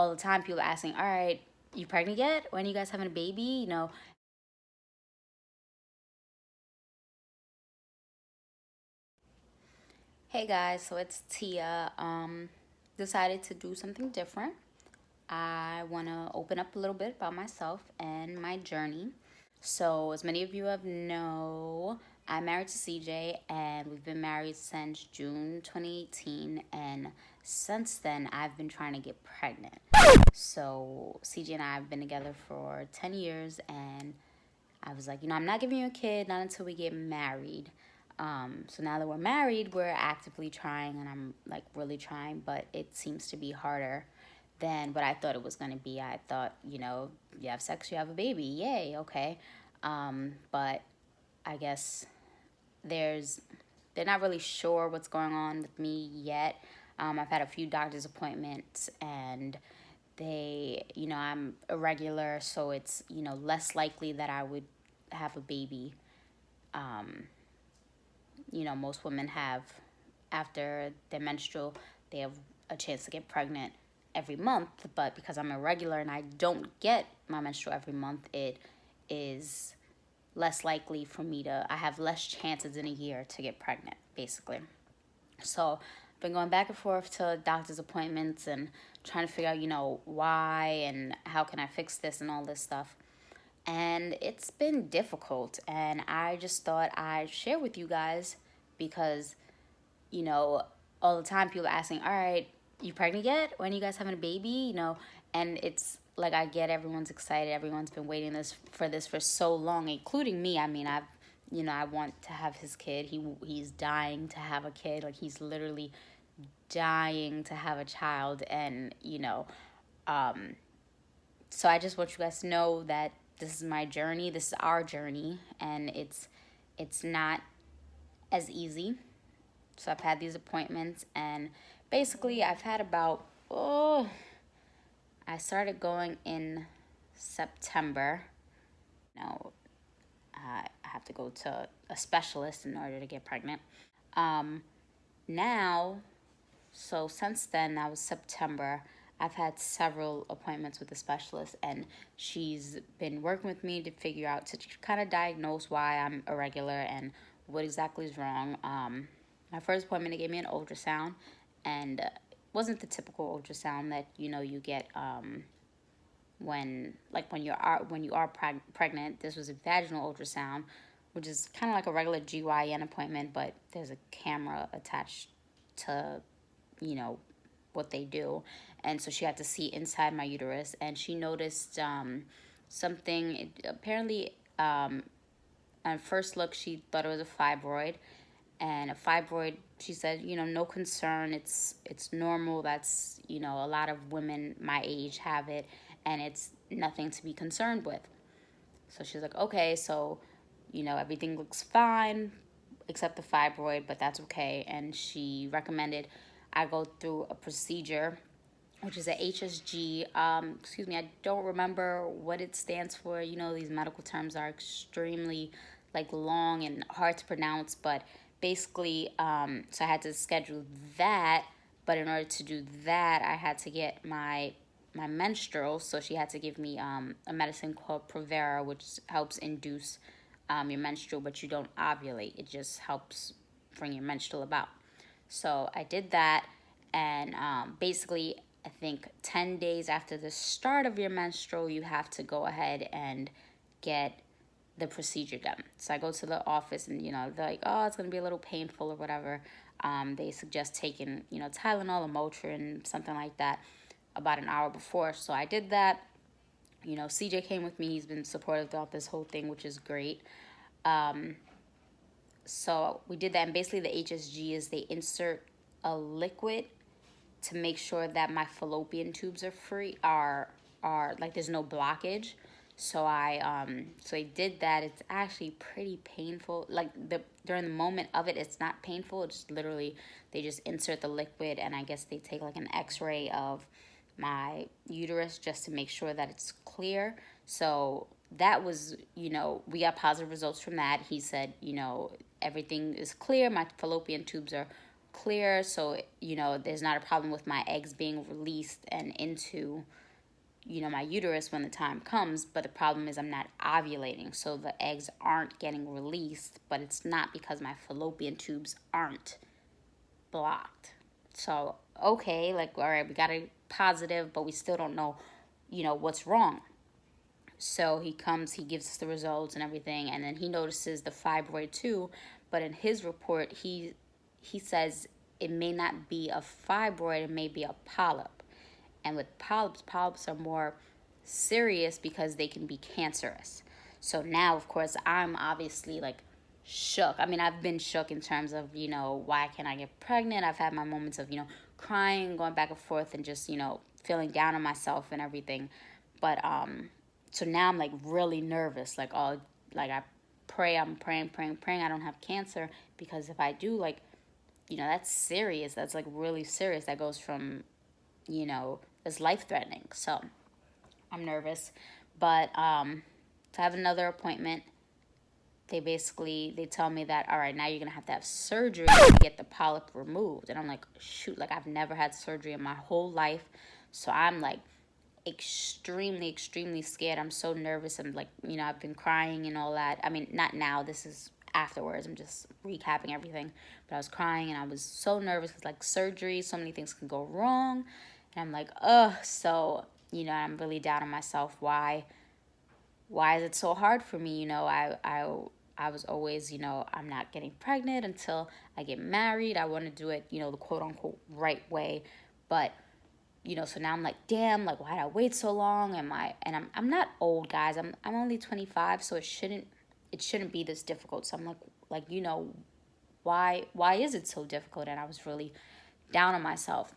all the time people are asking, all right, you pregnant yet? When are you guys having a baby? Hey guys, so it's Tia. Decided to do something different. I want to open up a little bit about myself and my journey. So, as many of you have know, I'm married to CJ, and we've been married since June 2018. And since then, I've been trying to get pregnant. So, CJ and I have been together for 10 years, and I was like, I'm not giving you a kid, not until we get married. So now that we're married, we're actively trying, and I'm like really trying, but it seems to be harder than what I thought it was going to be. I thought, you have sex, you have a baby, yay, okay. But I guess there's they're not really sure what's going on with me yet. I've had a few doctor's appointments, and I'm irregular, so it's less likely that I would have a baby. Most women have, after their menstrual, they have a chance to get pregnant every month, but because I'm irregular and I don't get my menstrual every month, it is less likely for me to, I have less chances in a year to get pregnant, basically. So I've been going back and forth to doctor's appointments and trying to figure out, why and how can I fix this and all this stuff. And it's been difficult, and I just thought I'd share with you guys because, you know, all the time people are asking, all right, you pregnant yet? When are you guys having a baby? And it's like I get everyone's excited. Everyone's been waiting for this for so long, including me. I mean, I want to have his kid. He's dying to have a kid. Like, he's literally dying to have a child. And, so I just want you guys to know that this is my journey. This is our journey, and it's not as easy. So I've had these appointments, and basically I've had about I started going in September. No, I have to go to a specialist in order to get pregnant. Now, so since then, that was September, I've had several appointments with a specialist, and she's been working with me to figure out, to kind of diagnose why I'm irregular and what exactly is wrong. My first appointment, they gave me an ultrasound, and it wasn't the typical ultrasound that you get when you are pregnant. This was a vaginal ultrasound, which is kind of like a regular GYN appointment, but there's a camera attached to you know what they do. And so she had to see inside my uterus, and she noticed something. Apparently, on first look, she thought it was a fibroid. And a fibroid, she said, no concern. It's normal. That's, a lot of women my age have it, and it's nothing to be concerned with. So she's like, okay, so, everything looks fine except the fibroid, but that's okay. And she recommended I go through a procedure, which is a HSG. Excuse me, I don't remember what it stands for. These medical terms are extremely long and hard to pronounce, but basically, so I had to schedule that. But in order to do that, I had to get my menstrual. So she had to give me a medicine called Provera, which helps induce your menstrual, but you don't ovulate. It just helps bring your menstrual about. So I did that, and basically, I think 10 days after the start of your menstrual, you have to go ahead and get the procedure done. So I go to the office, and they're like, oh, it's gonna be a little painful or whatever. They suggest taking Tylenol or Motrin, something like that, about an hour before. So I did that. CJ came with me. He's been supportive throughout this whole thing, which is great. So we did that, and basically the HSG is they insert a liquid to make sure that my fallopian tubes are free, are like there's no blockage. So I did that. It's actually pretty painful. Like during the moment of it, it's not painful. It's literally they just insert the liquid, and I guess they take like an X-ray of my uterus just to make sure that it's clear. So that was, we got positive results from that. He said, everything is clear. My fallopian tubes are clear, so there's not a problem with my eggs being released and into my uterus when the time comes. But the problem is I'm not ovulating, so the eggs aren't getting released, but it's not because my fallopian tubes aren't blocked. So okay, like, all right, we got a positive, but we still don't know what's wrong. So he comes, he gives us the results and everything, and then he notices the fibroid too. But in his report, he says it may not be a fibroid, it may be a polyp. And with polyps are more serious because they can be cancerous. So now, of course, I'm obviously like shook. I mean, I've been shook in terms of, why can't I get pregnant? I've had my moments of, crying, going back and forth, and just, feeling down on myself and everything. But so now I'm like really nervous. Like, oh, like I'm praying I don't have cancer, because if I do, like, that's serious. That's like really serious. That goes from, it's life threatening. So I'm nervous. But to have another appointment, they tell me that, all right, now you're gonna have to have surgery to get the polyp removed. And I'm like, shoot, like, I've never had surgery in my whole life. So I'm like extremely scared. I'm so nervous. I'm like, I've been crying and all that. I mean, not now, this is afterwards. I'm just recapping everything. But I was crying and I was so nervous because, like, surgery, so many things can go wrong. And I'm like, ugh. So, I'm really down on myself. Why is it so hard for me? I was always, I'm not getting pregnant until I get married. I want to do it, the quote unquote right way. But so now I'm like, damn, like, why did I wait so long? I'm not old, guys. I'm only 25, so it shouldn't be this difficult. So I'm like, why is it so difficult? And I was really down on myself.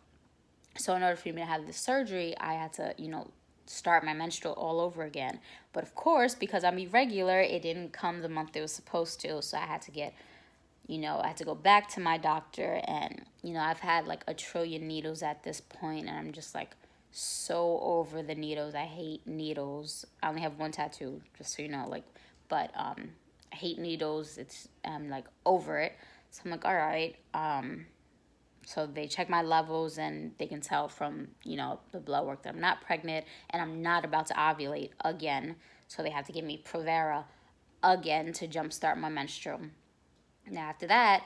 So in order for me to have this surgery, I had to, start my menstrual all over again. But of course, because I'm irregular, it didn't come the month it was supposed to. So I had to get, I had to go back to my doctor, and, I've had like a trillion needles at this point, and I'm just like so over the needles. I hate needles. I only have one tattoo, just so you know, like, but I hate needles. I'm like over it. So I'm like, all right. So they check my levels, and they can tell from, the blood work that I'm not pregnant, and I'm not about to ovulate again. So they have to give me Provera again to jumpstart my menstrual. Now after that,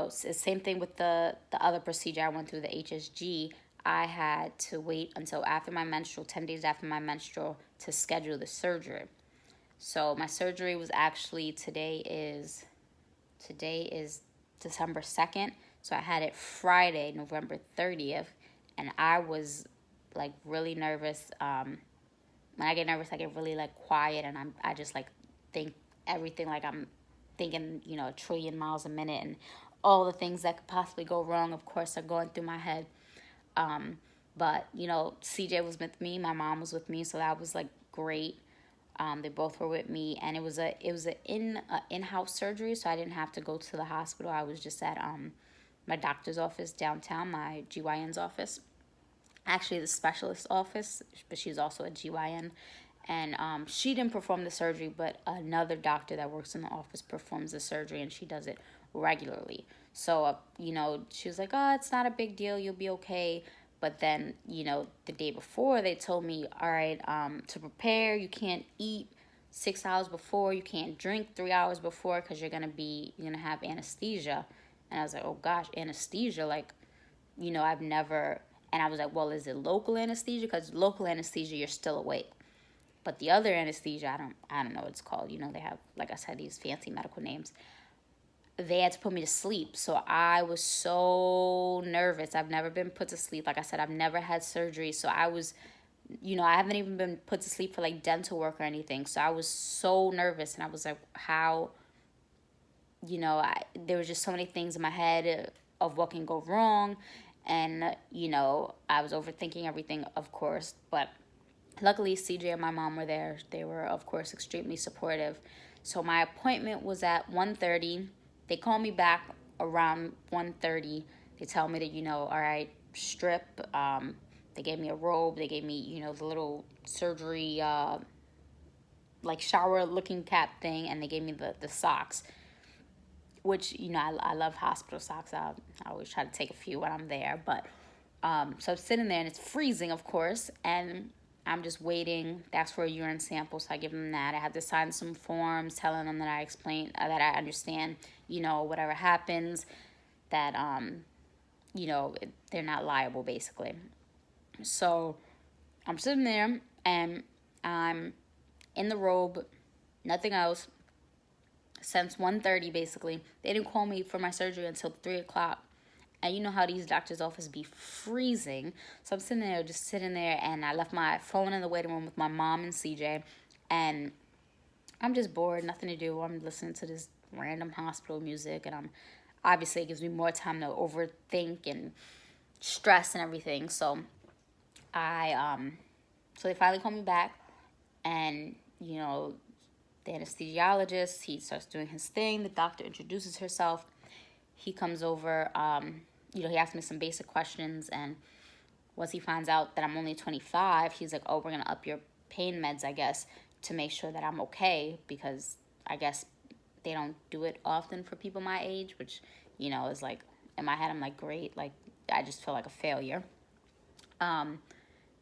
same thing with the other procedure I went through, the HSG. I had to wait until after my menstrual, 10 days after my menstrual, to schedule the surgery. So my surgery was actually, today is December 2nd. So I had it Friday, November 30th, and I was like really nervous. When I get nervous, I get really like quiet, and I just like think everything, like I'm thinking, a trillion miles a minute, and all the things that could possibly go wrong, of course, are going through my head. But CJ was with me, my mom was with me, so that was like great. They both were with me, and it was a in-house surgery, so I didn't have to go to the hospital. I was just at my doctor's office downtown, my GYN's office. Actually, the specialist office, but she's also a GYN. And she didn't perform the surgery, but another doctor that works in the office performs the surgery, and she does it regularly. So, she was like, oh, it's not a big deal. You'll be okay. But then, the day before, they told me, all right, to prepare, you can't eat 6 hours before. You can't drink 3 hours before, because you're going to have anesthesia. And I was like, oh, gosh, anesthesia? Like, I've never... And I was like, well, is it local anesthesia? Because local anesthesia, you're still awake. But the other anesthesia, I don't know what it's called. They have, like I said, these fancy medical names. They had to put me to sleep. So I was so nervous. I've never been put to sleep. Like I said, I've never had surgery. So I was, I haven't even been put to sleep for like dental work or anything. So I was so nervous. And I was like, how, there was just so many things in my head of what can go wrong. And, I was overthinking everything, of course. But luckily, CJ and my mom were there. They were, of course, extremely supportive. So my appointment was at 1:30. They called me back around 1:30. They tell me that, all right, strip. They gave me a robe. They gave me, the little surgery, like shower-looking cap thing, and they gave me the socks. which, you know, I love hospital socks. I always try to take a few when I'm there. But so I'm sitting there and it's freezing, of course, and I'm just waiting. That's for a urine sample, so I give them that. I have to sign some forms telling them that I explain, that I understand, you know, whatever happens, that, you know, they're not liable, basically. So I'm sitting there and I'm in the robe, nothing else, since 1:30 basically. They didn't call me for my surgery until 3 o'clock. And you know how these doctors' offices be freezing. So I'm sitting there, just sitting there, and I left my phone in the waiting room with my mom and CJ. And I'm just bored, nothing to do. I'm listening to this random hospital music, and obviously it gives me more time to overthink and stress and everything. So so they finally called me back, and, you know, the anesthesiologist, he starts doing his thing. The doctor introduces herself. He comes over, you know, he asked me some basic questions, and once he finds out that I'm only 25, he's like, oh, we're going to up your pain meds, I guess, to make sure that I'm okay, because I guess they don't do it often for people my age, which, you know, is like, in my head, I'm like, great, like, I just feel like a failure.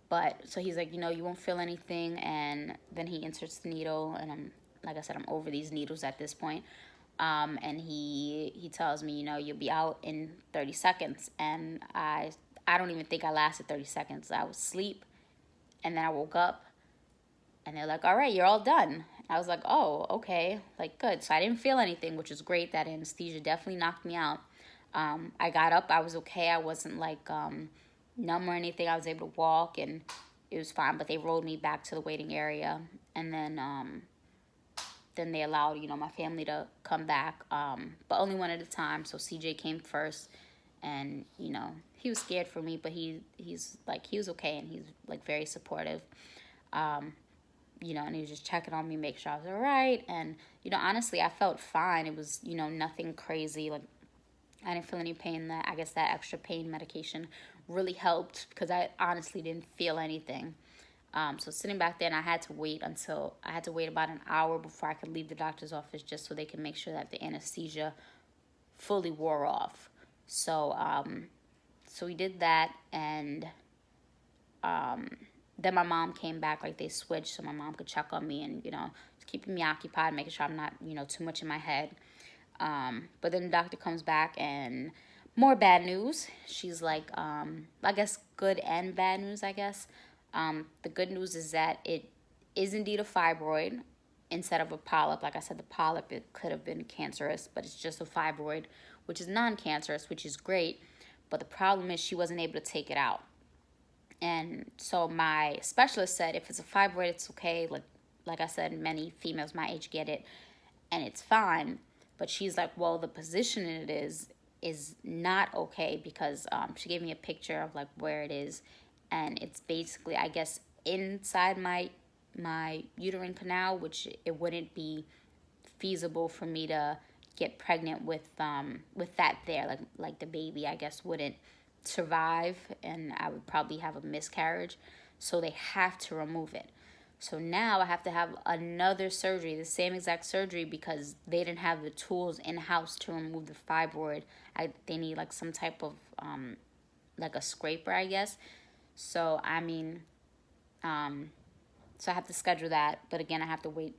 But, so he's like, you know, you won't feel anything, and then he inserts the needle, and like I said, I'm over these needles at this point. And he tells me, you know, you'll be out in 30 seconds. And I don't even think I lasted 30 seconds. I was asleep, and then I woke up, and they're like, all right, you're all done. I was like, oh, okay, like, good. So I didn't feel anything, which was great. That anesthesia definitely knocked me out. I got up, I was okay. I wasn't like numb or anything. I was able to walk, and it was fine. But they rolled me back to the waiting area, and then they allowed, you know, my family to come back, but only one at a time. So CJ came first, and, you know, he was scared for me, but he's like, he was okay, and he's like very supportive, you know, and he was just checking on me, make sure I was all right. And, you know, honestly, I felt fine. It was, you know, nothing crazy. Like, I didn't feel any pain. That, I guess that extra pain medication really helped, because I honestly didn't feel anything. So sitting back there, and I had to wait about an hour before I could leave the doctor's office, just so they could make sure that the anesthesia fully wore off. So so we did that, and then my mom came back, like they switched, so my mom could check on me, and, you know, keeping me occupied, making sure I'm not, you know, too much in my head. But then the doctor comes back, and more bad news. She's like, I guess good and bad news, I guess. The good news is that it is indeed a fibroid instead of a polyp. Like I said, the polyp, it could have been cancerous, but it's just a fibroid, which is non-cancerous, which is great. But the problem is she wasn't able to take it out. And so my specialist said, if it's a fibroid, it's okay. Like I said, many females my age get it, and it's fine. But she's like, well, the position it is not okay, because she gave me a picture of like where it is, and it's basically, I guess, inside my uterine canal, which it wouldn't be feasible for me to get pregnant with that there. Like the baby, I guess, wouldn't survive, and I would probably have a miscarriage. So they have to remove it. So now I have to have another surgery, the same exact surgery, because they didn't have the tools in-house to remove the fibroid. They need like some type of like a scraper, I guess. So I mean, so I have to schedule that, but again, I have to wait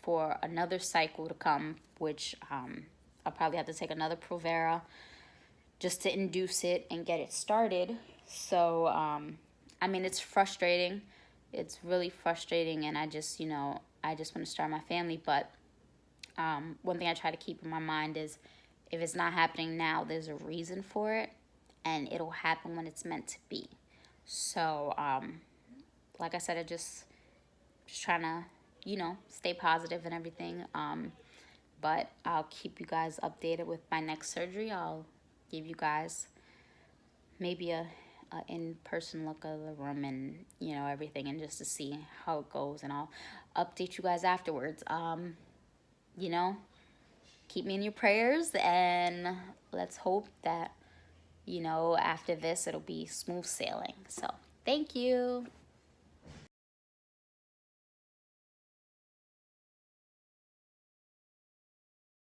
for another cycle to come, which I'll probably have to take another Provera just to induce it and get it started. So I mean, it's frustrating. It's really frustrating, and I just, you know, I just want to start my family. But one thing I try to keep in my mind is, if it's not happening now, there's a reason for it, and it'll happen when it's meant to be. So, like I said, I just trying to, you know, stay positive and everything. But I'll keep you guys updated with my next surgery. I'll give you guys maybe a in-person look of the room, and, you know, everything, and just to see how it goes, and I'll update you guys afterwards. You know, keep me in your prayers, and let's hope that, you know, after this it'll be smooth sailing. So thank you.